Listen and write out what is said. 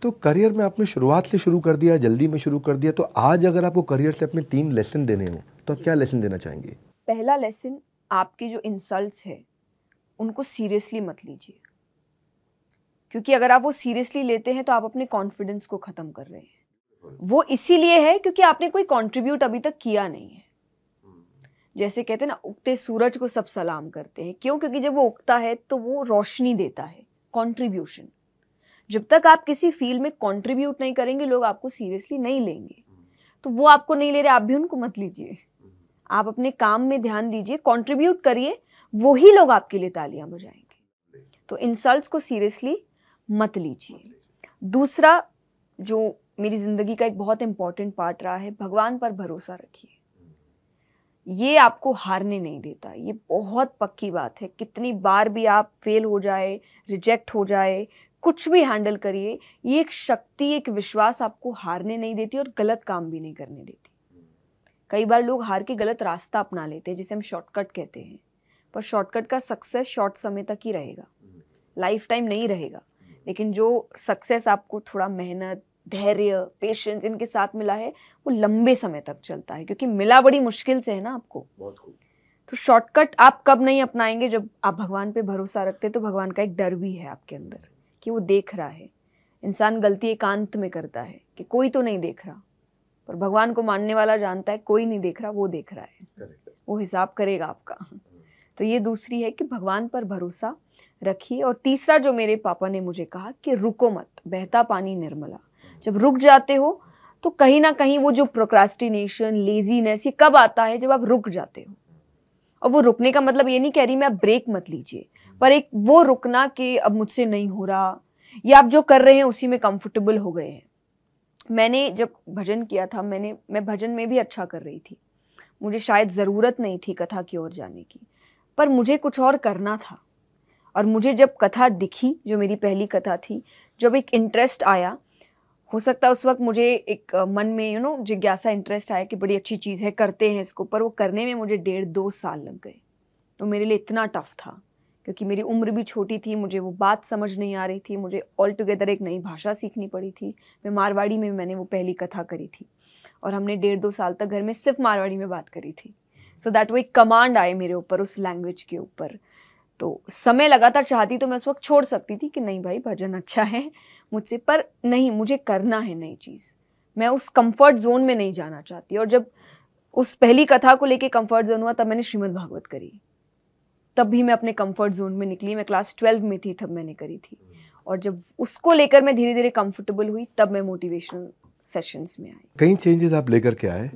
तो करियर में आपने शुरुआत से शुरू कर दिया, जल्दी में शुरू कर दिया, तो आज अगर आपको करियर से अपने 3 लेसन देने हो तो आप क्या लेसन देना चाहेंगे? पहला लेसन, आपकी जो इंसल्ट्स है उनको सीरियसली मत लीजिए, क्योंकि अगर आप वो सीरियसली लेते हैं तो आप अपने कॉन्फिडेंस को ख़त्म कर रहे हैं। वो इसीलिए है क्योंकि आपने कोई कंट्रीब्यूट अभी तक किया नहीं है। जैसे कहते हैं ना, उगते सूरज को सब सलाम करते हैं। क्यों? क्योंकि जब वो उगता है तो वो रोशनी देता है, कंट्रीब्यूशन। जब तक आप किसी फील्ड में कंट्रीब्यूट नहीं करेंगे, लोग आपको सीरियसली नहीं लेंगे। तो वो आपको नहीं ले रहे, आप भी उनको मत लीजिए। आप अपने काम में ध्यान दीजिए, कंट्रीब्यूट करिए, वही लोग आपके लिए तालियां बजाएंगे। तो इंसल्ट्स को सीरियसली मत लीजिए। दूसरा, जो मेरी ज़िंदगी का एक बहुत इंपॉर्टेंट पार्ट रहा है, भगवान पर भरोसा रखिए। ये आपको हारने नहीं देता, ये बहुत पक्की बात है। कितनी बार भी आप फेल हो जाए, रिजेक्ट हो जाए, कुछ भी हैंडल करिए, ये एक शक्ति, एक विश्वास आपको हारने नहीं देती और गलत काम भी नहीं करने देती। कई बार लोग हार के गलत रास्ता अपना लेते हैं, जिसे हम शॉर्टकट कहते हैं, पर शॉर्टकट का सक्सेस शॉर्ट समय तक ही रहेगा, लाइफ टाइम नहीं रहेगा। लेकिन जो सक्सेस आपको थोड़ा मेहनत, धैर्य, पेशेंस इनके साथ मिला है, वो लंबे समय तक चलता है, क्योंकि मिला बड़ी मुश्किल से है ना आपको। तो शॉर्टकट आप कब नहीं अपनाएंगे? जब आप भगवान पे भरोसा रखते हैं। तो भगवान का एक डर भी है आपके अंदर कि वो देख रहा है। इंसान गलती एकांत में करता है कि कोई तो नहीं देख रहा, पर भगवान को मानने वाला जानता है कोई नहीं देख रहा, वो देख रहा है, वो हिसाब करेगा आपका। तो ये दूसरी है कि भगवान पर भरोसा रखिए। और तीसरा, जो मेरे पापा ने मुझे कहा कि रुको मत, बहता पानी निर्मला। जब रुक जाते हो तो कहीं ना कहीं वो जो प्रोक्रास्टिनेशन, लेजीनेस, ये कब आता है? जब आप रुक जाते हो। और वो रुकने का मतलब ये नहीं कह रही मैं, आप ब्रेक मत लीजिए, पर एक वो रुकना कि अब मुझसे नहीं हो रहा, या आप जो कर रहे हैं उसी में कंफर्टेबल हो गए हैं। मैंने जब भजन किया था, मैं भजन में भी अच्छा कर रही थी, मुझे शायद ज़रूरत नहीं थी कथा की ओर जाने की, पर मुझे कुछ और करना था। और मुझे जब कथा दिखी, जो मेरी पहली कथा थी, जब एक इंटरेस्ट आया, हो सकता है उस वक्त मुझे एक मन में जिज्ञासा, इंटरेस्ट आया कि बड़ी अच्छी चीज़ है, करते हैं इसको, पर वो करने में मुझे 1.5-2 साल लग गए। तो मेरे लिए इतना टफ था, क्योंकि मेरी उम्र भी छोटी थी, मुझे वो बात समझ नहीं आ रही थी, मुझे ऑल टुगेदर एक नई भाषा सीखनी पड़ी थी। मैं मारवाड़ी में मैंने वो पहली कथा करी थी, और हमने 1.5-2 साल तक घर में सिर्फ मारवाड़ी में बात करी थी। सो दैट वो एक कमांड आए मेरे ऊपर, उस लैंग्वेज के ऊपर। तो समय लगातार चाहती तो मैं उस वक्त छोड़ सकती थी कि नहीं भाई, भजन अच्छा है मुझसे, पर नहीं, मुझे करना है नई चीज़। मैं उस कंफर्ट जोन में नहीं जाना चाहती। और जब उस पहली कथा को लेके कंफर्ट जोन हुआ, तब मैंने श्रीमद् भागवत करी। तब भी मैं अपने कंफर्ट जोन में निकली। मैं क्लास 12 में थी तब मैंने करी थी। और जब उसको लेकर मैं धीरे धीरे कंफर्टेबल हुई, तब मैं मोटिवेशनल सेशंस में आई। कई चेंजेस आप लेकर के आए।